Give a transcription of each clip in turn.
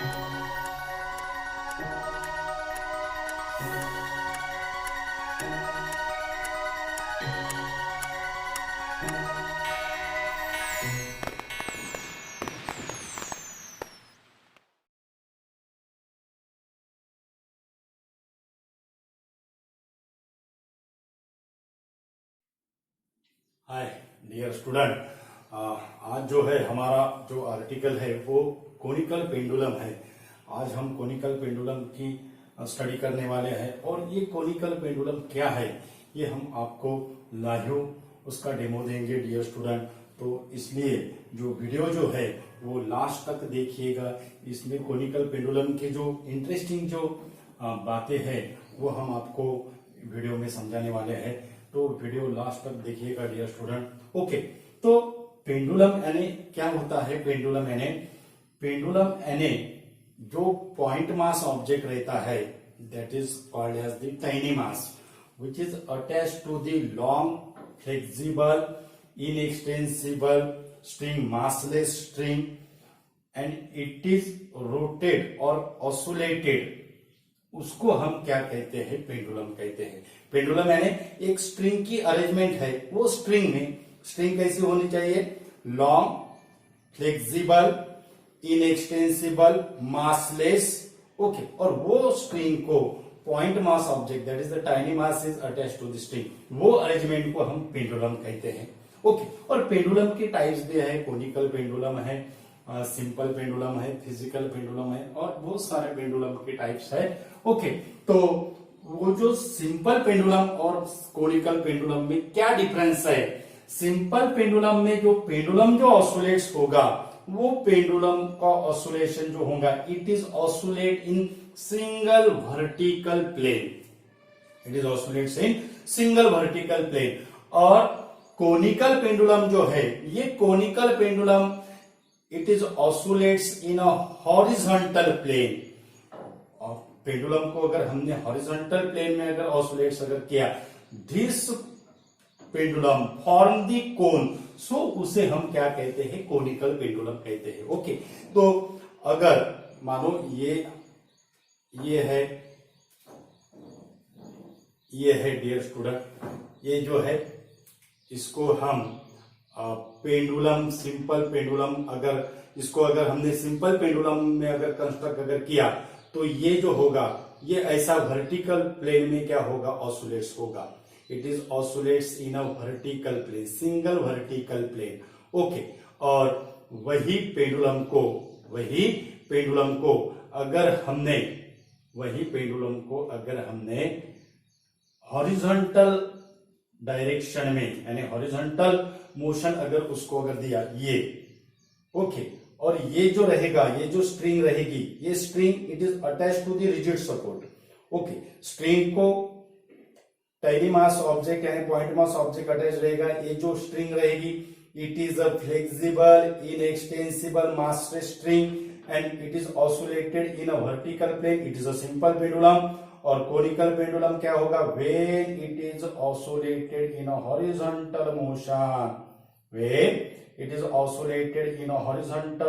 Hi dear student, आज जो है हमारा जो आर्टिकल है वो कोनिकल पेंडुलम है। आज हम कोनिकल पेंडुलम की स्टडी करने वाले हैं और ये कोनिकल पेंडुलम क्या है ये हम आपको लाइव उसका डेमो देंगे डियर स्टूडेंट। तो इसलिए जो वीडियो जो है वो लास्ट तक देखिएगा। इसमें कोनिकल पेंडुलम के जो इंटरेस्टिंग जो बातें हैं वो हम आपको वीडियो में समझाने वाले हैं। तो वीडियो लास्ट तक देखिएगा डियर स्टूडेंट। ओके, तो पेंडुलम यानी क्या होता है? पेंडुलम यानी जो पॉइंट मास ऑब्जेक्ट रहता है that is called as the tiny mass which is attached to the long flexible inextensible string, massless string, and it is rotated और oscillated, उसको हम क्या कहते हैं? पेंडुलम कहते हैं। पेंडुलम यानी एक स्ट्रिंग की अरेंजमेंट है। वो स्ट्रिंग कैसी होनी चाहिए? Long, flexible, inextensible, massless. Okay, और वो स्ट्रिंग को point mass object that is the tiny mass is attached to the string, वो अरेंजमेंट को हम पेंडुलम कहते हैं। ओके, और पेंडुलम के टाइप्स भी है। कोनिकल पेंडुलम है, सिंपल पेंडुलम है, फिजिकल पेंडुलम है और बहुत सारे पेंडुलम के टाइप्स है। ओके, तो वो जो सिंपल पेंडुलम और कोनिकल पेंडुलम में क्या डिफरेंस है? सिंपल पेंडुलम में जो पेंडुलम जो ऑसिलेट्स होगा वो पेंडुलम का ऑसिलेशन जो होगा it is oscillate in single vertical plane. It is oscillates in single vertical plane. और कोनिकल पेंडुलम जो है ये conical pendulum it is oscillates in a horizontal plane. और पेंडुलम को अगर हमने हॉरिजॉन्टल प्लेन में अगर ऑसिलेट्स अगर किया, this pendulum form the cone, so उसे हम क्या कहते हैं? कोनिकल पेंडुलम कहते हैं। ओके, तो अगर मानो ये है डियर स्टूडेंट, ये जो है इसको हम पेंडुलम, सिंपल पेंडुलम, अगर इसको अगर हमने सिंपल पेंडुलम में अगर कंस्ट्रक्ट अगर किया तो ये जो होगा ये ऐसा वर्टिकल प्लेन में क्या होगा? ऑसिलेट्स होगा। It is oscillates in a vertical plane, single vertical plane. Okay, और वही पेंडुलम को अगर हमने हॉरिजॉन्टल डायरेक्शन में यानी हॉरिजॉन्टल मोशन अगर उसको अगर दिया ये, ओके, और ये जो रहेगा, ये जो स्ट्रिंग रहेगी, ये string it is attached to the rigid support. Okay, string को टाइनी मास ऑब्जेक्ट यानी पॉइंट मास ऑब्जेक्ट अटैच रहेगा। ये जो स्ट्रिंग रहेगी it is a flexible inextensible massless string and it is oscillated in a vertical plane. It is a simple pendulum. और conical pendulum क्या होगा? When it is oscillated in a horizontal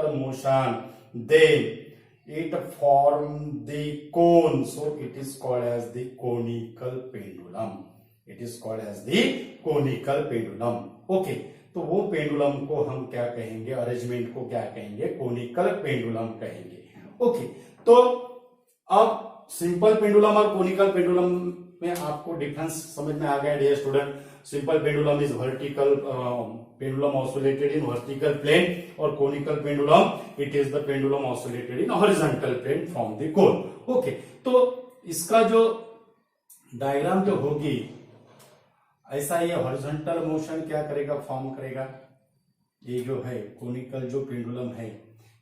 motion, then it form the cone, so it is called as the conical pendulum। Okay, तो वो pendulum को हम क्या कहेंगे? Arrangement को क्या कहेंगे? कोनिकल पेंडुलम कहेंगे। ओके, तो अब सिंपल पेंडुलम और कोनिकल पेंडुलम में आपको डिफरेंस समझ में आ गया dear student. Simple pendulum is vertical pendulum oscillated in vertical plane और conical pendulum it is the pendulum oscillated in horizontal plane from the cone. Okay, तो इसका जो डायग्राम जो होगी ऐसा, ये हॉरिजॉन्टल मोशन क्या करेगा? फॉर्म करेगा। ये जो है कोनिकल जो पेंडुलम है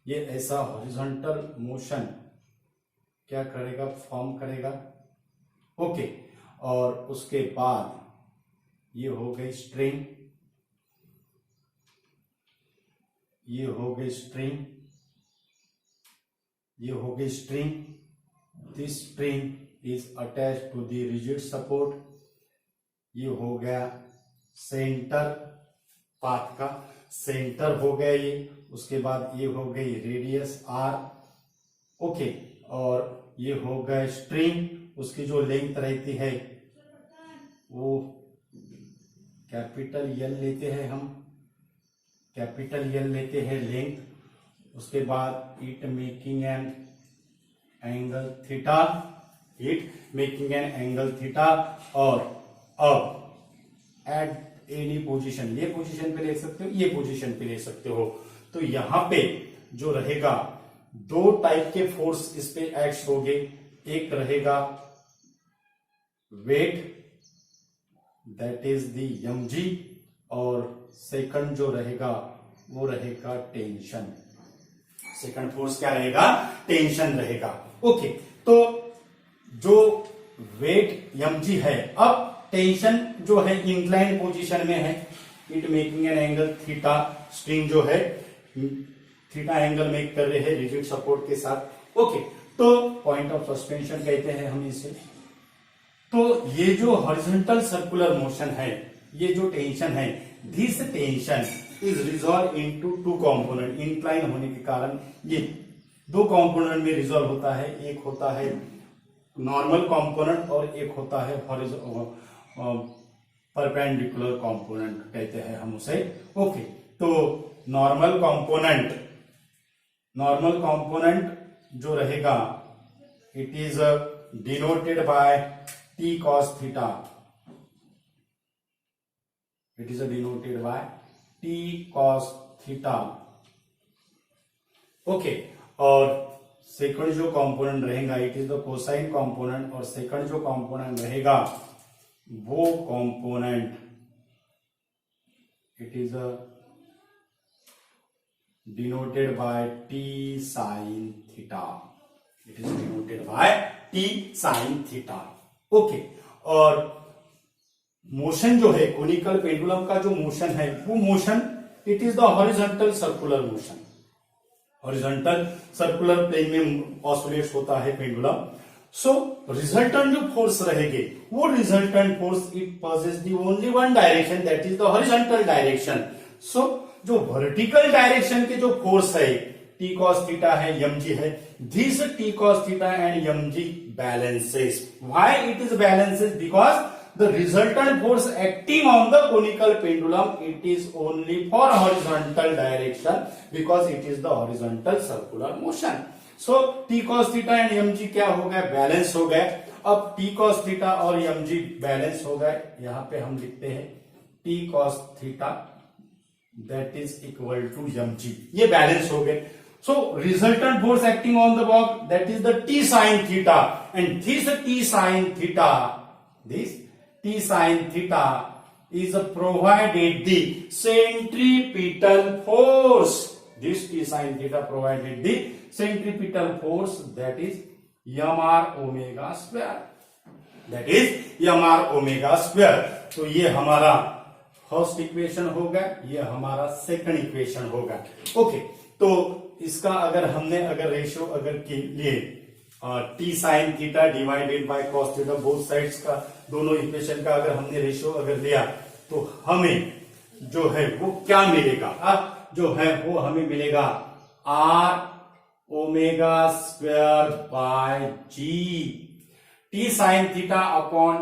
ये ऐसा हॉरिजॉन्टल मोशन क्या करेगा? फॉर्म करेगा। ओके, और उसके बाद ये हो गई स्ट्रिंग, ये हो गई string, this string is attached to the rigid support. ये हो गया सेंटर, पाथ का सेंटर हो गया ये। उसके बाद ये हो गई रेडियस आर, ओके, और ये हो गए स्ट्रिंग, उसकी जो लेंथ रहती है वो कैपिटल एल लेते हैं हम, कैपिटल एल लेते हैं लेंथ। उसके बाद it making an angle theta, it making an angle theta. और अब एट एनी पोजीशन, ये पोजीशन पे ले सकते हो, ये पोजीशन पे ले सकते हो। तो यहां पे जो रहेगा दो टाइप के फोर्स इस पे एक्ट होंगे, एक रहेगा weight that is the mg, और सेकंड जो रहेगा वो रहेगा टेंशन। सेकंड फोर्स क्या रहेगा? टेंशन रहेगा। ओके, तो जो वेट mg है, अब टेंशन जो है इंक्लाइन पोजीशन में है, it making an angle theta, string जो है थीटा एंगल मेक कर रहे हैं रिजिड सपोर्ट के साथ। ओके, तो पॉइंट ऑफ सस्पेंशन कहते हैं हम इसे। तो ये जो हॉरिजॉन्टल सर्कुलर मोशन है, ये जो टेंशन है, this tension is resolve into two component. Incline होने के कारण ये दो कंपोनेंट में रिजॉल्व होता है, एक होता है नॉर्मल कंपोनेंट और एक होता है परपेंडिकुलर कंपोनेंट कहते हैं हम उसे। ओके, तो नॉर्मल कंपोनेंट जो रहेगा it is denoted by t cos theta, it is denoted by t cos theta। Okay, और सेकंड जो कंपोनेंट रहेगा it is the cosine component, और सेकंड जो कंपोनेंट रहेगा वो component it is denoted by t sin theta, it is denoted by t sin theta। Okay, और motion जो है कोनिकल पेंडुलम का जो मोशन है वो motion it is the horizontal circular motion. Horizontal circular plane में ऑसिलेट्स होता है पेंडुलम। सो रिजल्टेंट जो फोर्स रहेंगे वो resultant force it possess the only one direction that is the horizontal direction. So जो वर्टिकल डायरेक्शन के जो force है t cos theta है, mg है, this t cos theta and mg balances. Why it is balances? Because the resultant force acting on the conical pendulum it is only for horizontal direction because it is the horizontal circular motion. So t cos theta and mg क्या हो गए? Balance हो गए। अब t cos theta और mg balance हो गए, यहां पे हम लिखते हैं t cos theta that is equal to mg, ये बैलेंस हो गए। So resultant force acting on the block that is the t sin theta, and this t sin theta is provided the centripetal force. This t sin theta provided the centripetal force that is mr omega square. That is mr omega square. तो ये हमारा first equation होगा, ये हमारा second equation होगा। Okay, तो इसका अगर हमने रेशियो के लिए T sine theta divided by cos theta both sides का, दोनों इक्वेशन का अगर हमने रेशियो लिया तो हमें जो है वो क्या मिलेगा? जो है वो हमें मिलेगा r omega square by g, T sine theta upon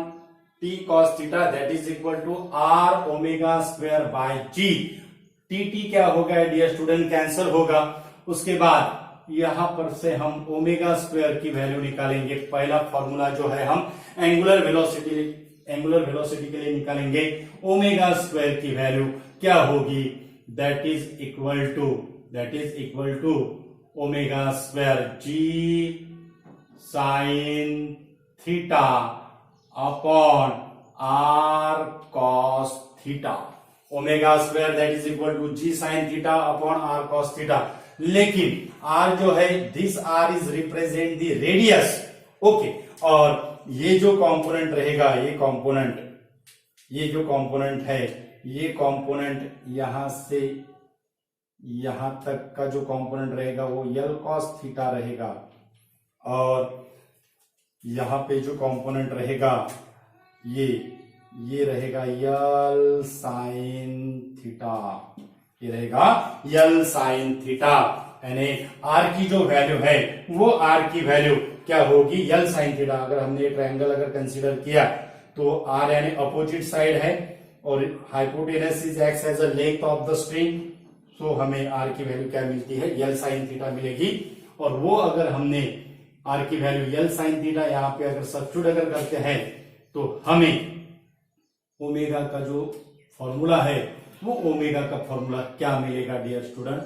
T cos theta that is equal to r omega square by g. T क्या होगा डियर स्टूडेंट? कैंसिल होगा। उसके बाद यहां पर से हम ओमेगा स्क्वायर की वैल्यू निकालेंगे। पहला फॉर्मूला जो है हम एंगुलर वेलोसिटी के लिए निकालेंगे। ओमेगा स्क्वायर की वैल्यू क्या होगी? That is equal to omega square g sine theta upon r cos theta. Omega square that is equal to g sine theta upon r cos theta. लेकिन r जो है this r is represent the radius. Okay, और ये जो component रहेगा, ये जो component है, ये कंपोनेंट यहां से यहां तक का जो कंपोनेंट रहेगा वो l cos थीटा रहेगा, और यहां पे जो कंपोनेंट रहेगा ये रहेगा l sin थीटा, ये रहेगा l sin थीटा। यानी आर की जो वैल्यू है वो आर की वैल्यू क्या होगी, यल साइन थीटा। अगर हमने ट्रायंगल अगर कंसीडर किया तो आर यानी अपोजिट साइड है और hypotenuse is x as a length of the string, so हमें आर की वैल्यू क्या मिलती है, यल साइन थीटा मिलेगी। और वो अगर हमने आर की वैल्यू यल साइन थीटा यहाँ पे अगर सब्स्टिट्यूट अगर करते हैं तो हमें ओमेगा का जो फॉर्मूला है वो ओमेगा का फॉर्मूला क्या मिलेगा dear student,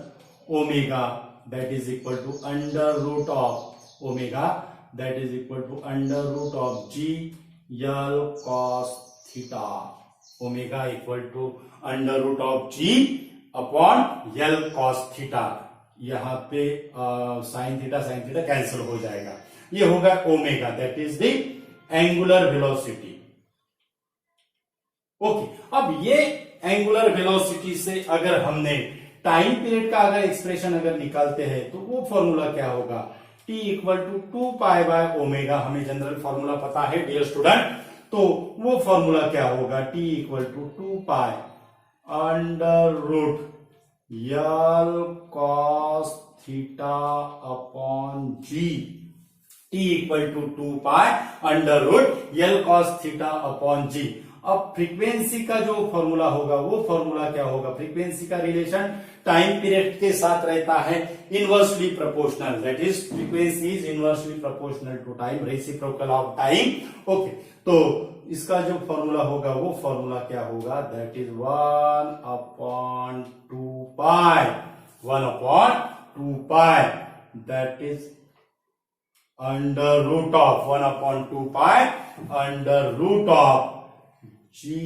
omega that is equal to under root of omega that is equal to under root of g l cos theta, omega equal to under root of g upon l cos theta. यहाँ पे sine theta cancel हो जाएगा, ये होगा omega that is the angular velocity. Okay, अब ये angular velocity से अगर हमने टाइम पीरियड का अगर एक्सप्रेशन अगर निकालते हैं तो वो फॉर्मूला क्या होगा, t equal to 2 pi by omega, हमें जनरल फॉर्मूला पता है डियर स्टूडेंट, तो वो फॉर्मूला क्या होगा, t equal to 2 pi under root l cos theta upon g, t equal to 2 pi under root l cos theta upon g. अब frequency का जो फॉर्मूला होगा वो फॉर्मूला क्या होगा, फ्रीक्वेंसी का रिलेशन टाइम पीरियड के साथ रहता है inversely proportional, that is frequency is inversely proportional to time, reciprocal of time. Okay, तो इसका जो फॉर्मूला होगा वो फॉर्मूला क्या होगा, that is 1 upon 2 pi, 1 upon 2 pi that is under root of 1 upon 2 pi under root of g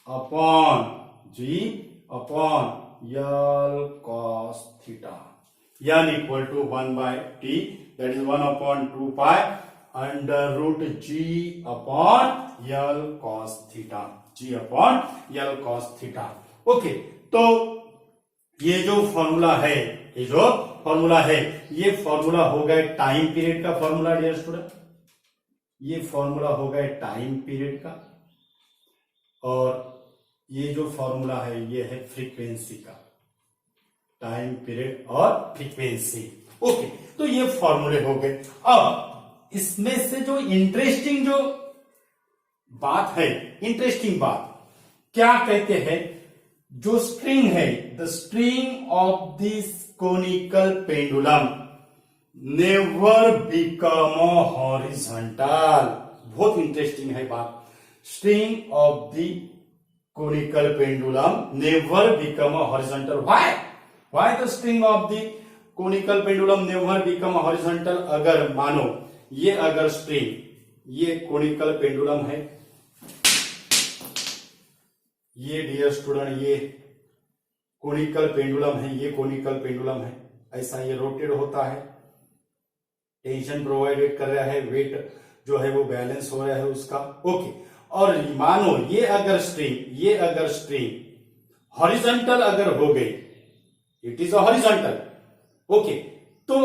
upon l cos theta, यानी equal to 1 by t that is 1 upon 2 pi under root g upon l cos theta, ji upon l cos theta. Okay, तो ये जो formula है, ये जो formula है ये formula होगा टाइम पीरियड का फॉर्मूला डियर स्टूडेंट, ये फॉर्मूला होगा टाइम पीरियड का, और ये जो फॉर्मूला है ये है फ्रीक्वेंसी का, टाइम पीरियड और फ्रीक्वेंसी। ओके, तो ये फॉर्मूले हो गए। अब इसमें से जो इंटरेस्टिंग जो बात है, इंटरेस्टिंग बात क्या कहते हैं, जो स्ट्रिंग है, the string of this conical pendulum never become horizontal, बहुत इंटरेस्टिंग है बात, string of the conical pendulum never become a horizontal. Why the string of the conical pendulum never become a horizontal? अगर मानो ये अगर string, ये conical pendulum है, ये डियर स्टूडेंट ये कोनिकल पेंडुलम है, ये कोनिकल पेंडुलम है, ऐसा ये रोटेट होता है, टेंशन प्रोवाइडेड कर रहा है, वेट जो है वो बैलेंस हो रहा है उसका। ओके, और मानो ये अगर स्ट्रिंग हॉरिजॉन्टल अगर हो गई, it is a horizontal. Okay, तो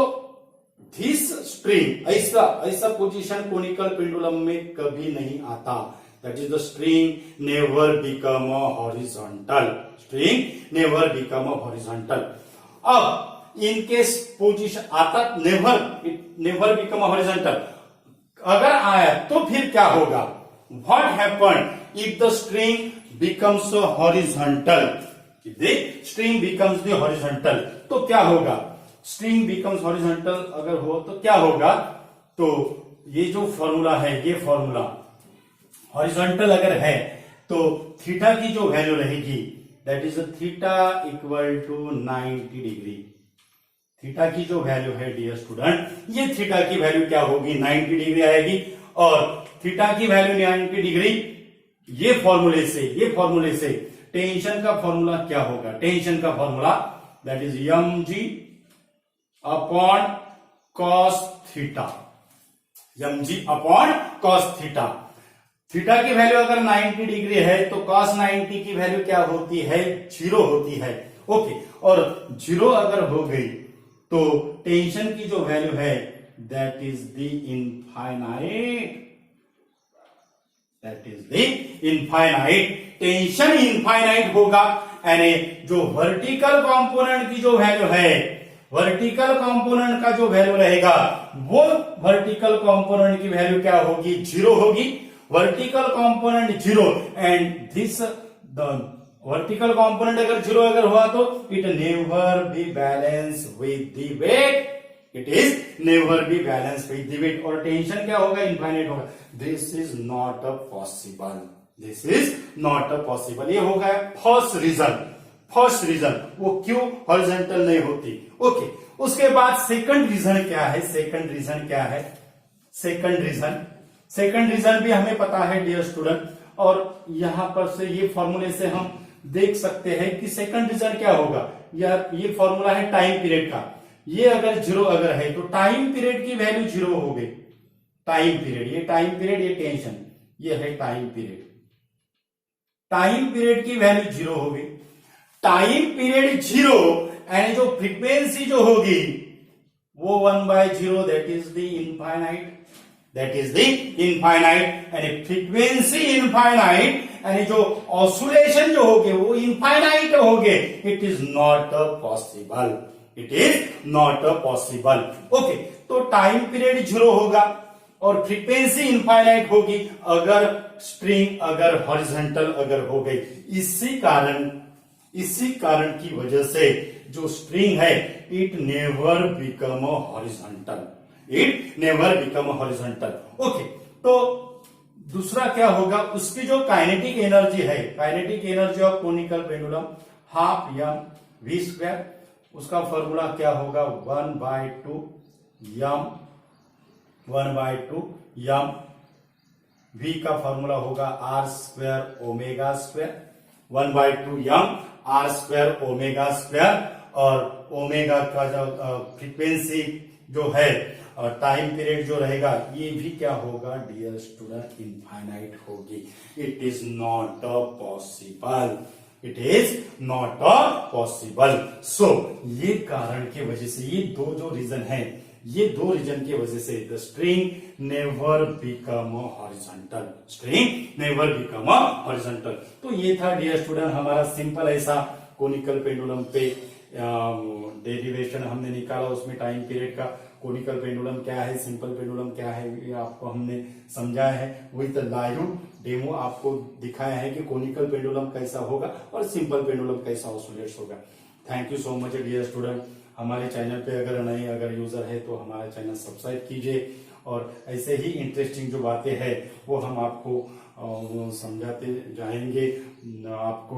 दिस स्ट्रिंग ऐसा पोजीशन कोनिकल पेंडुलम में कभी नहीं आता, that is the string never become a horizontal, string never become a horizontal. अब इनकेस पोजीशन आता नेवर बिकम अ हॉरिजॉन्टल, अगर आया तो फिर क्या होगा, what happened if the string becomes horizontal, if the string becomes the horizontal, तो क्या होगा, string becomes horizontal अगर हो तो क्या होगा, तो ये जो फॉर्मूला है, ये फॉर्मूला हॉरिजॉन्टल अगर है तो थीटा की जो वैल्यू रहेगी that is theta equal to 90 degree, theta की जो वैल्यू है डियर स्टूडेंट, ये थीटा की वैल्यू क्या होगी, 90 डिग्री आएगी, और थीटा की वैल्यू 90 डिग्री, ये फॉर्मूले से टेंशन का फॉर्मूला क्या होगा, टेंशन का formula that is m g upon cos theta, m g upon cos theta. Theta की वैल्यू अगर 90 डिग्री है तो कॉस 90 की वैल्यू क्या होती है, 0 होती है। ओके, और 0 अगर हो गई तो टेंशन की जो वैल्यू है that is the infinite, that is the infinite, tension infinite होगा, यानी जो वर्टिकल कंपोनेंट की जो वैल्यू है वर्टिकल कंपोनेंट का जो वैल्यू रहेगा वो वर्टिकल कंपोनेंट की वैल्यू क्या होगी, 0 होगी। Vertical component 0 and this the vertical component अगर 0 अगर हुआ तो it never be balance with the weight, it is never be balance with the weight. और टेंशन क्या होगा, इनफाइनाइट होगा। This is not a possible, this is not a possible. ये हो गया फर्स्ट रीजन। फर्स्ट रीजन वो क्यों horizontal नहीं होती। ओके, उसके बाद सेकंड रीजन क्या है, सेकंड रीजन क्या है, सेकंड रीजन भी हमें पता है डियर स्टूडेंट। और यहां पर से ये फॉर्मूले से हम देख सकते हैं कि सेकंड रीजन क्या होगा। ये फॉर्मूला है टाइम पीरियड का। ये अगर 0 अगर है तो टाइम पीरियड की वैल्यू 0 हो गई। टाइम पीरियड, ये टाइम पीरियड, ये टेंशन, ये है टाइम पीरियड। टाइम पीरियड की वैल्यू 0 होगी। टाइम पीरियड 0 एंड जो फ्रीक्वेंसी जो होगी वो 1/0, that is the infinite, that is the infinite. And frequency infinite and जो ऑसिलेशन जो होगे वो इनफाइनाइट होगे। It is not a possible, it is not a possible. Okay, तो टाइम पीरियड 0 होगा और फ्रीक्वेंसी इनफाइनाइट होगी अगर स्ट्रिंग अगर हॉरिजॉन्टल अगर हो गई। इसी कारण की वजह से जो स्ट्रिंग है it never become a horizontal, it never become a horizontal. Okay, तो दूसरा क्या होगा, उसकी जो काइनेटिक एनर्जी है, kinetic energy of conical pendulum ½ m v², उसका फॉर्मूला क्या होगा 1/2 m v का फॉर्मूला होगा r² ω², 1/2 m r² ω²। और ओमेगा का जो फ्रीक्वेंसी जो है टाइम पीरियड जो रहेगा ये भी क्या होगा डियर स्टूडेंट, इनफाइनाइट होगी। It is not a possible, it is not a possible. So ये कारण की वजह से ये दो जो रीजन है, ये दो रीजन की वजह से the string never become a horizontal, string never become a horizontal. तो ये था डियर स्टूडेंट हमारा सिंपल ऐसा कोनिकल पेंडुलम पे डेरिवेशन हमने निकाला, उसमें टाइम पीरियड का कोनिकल पेंडुलम क्या है, सिंपल पेंडुलम क्या है, ये आपको हमने समझाया है। विद लाइव डेमो आपको दिखाया है कि कोनिकल पेंडुलम कैसा होगा और सिंपल पेंडुलम कैसा ऑसिलेट्स होगा। Thank you so much dear student. हमारे चैनल पे अगर नए अगर यूजर है तो हमारा चैनल सब्सक्राइब कीजिए और ऐसे ही इंटरेस्टिंग जो बातें हैं वो हम आपको समझाते जाएंगे। आपको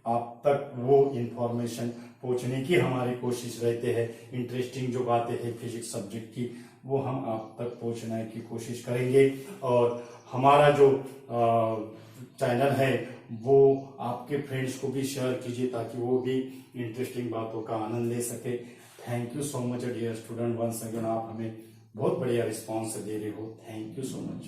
आप तक वो इंफॉर्मेशन पहुंचने की हमारी कोशिश रहते हैं। इंटरेस्टिंग जो बातें हैं फिजिक्स सब्जेक्ट की वो हम आप तक पहुंचने की कोशिश करेंगे। और हमारा जो चैनल है वो आपके फ्रेंड्स को भी शेयर कीजिए ताकि वो भी इंटरेस्टिंग बातों का आनंद ले सके। Thank you so much dear student, once again आप हमें बहुत बढ़िया रिस्पॉन्स दे रहे हो। Thank you so much.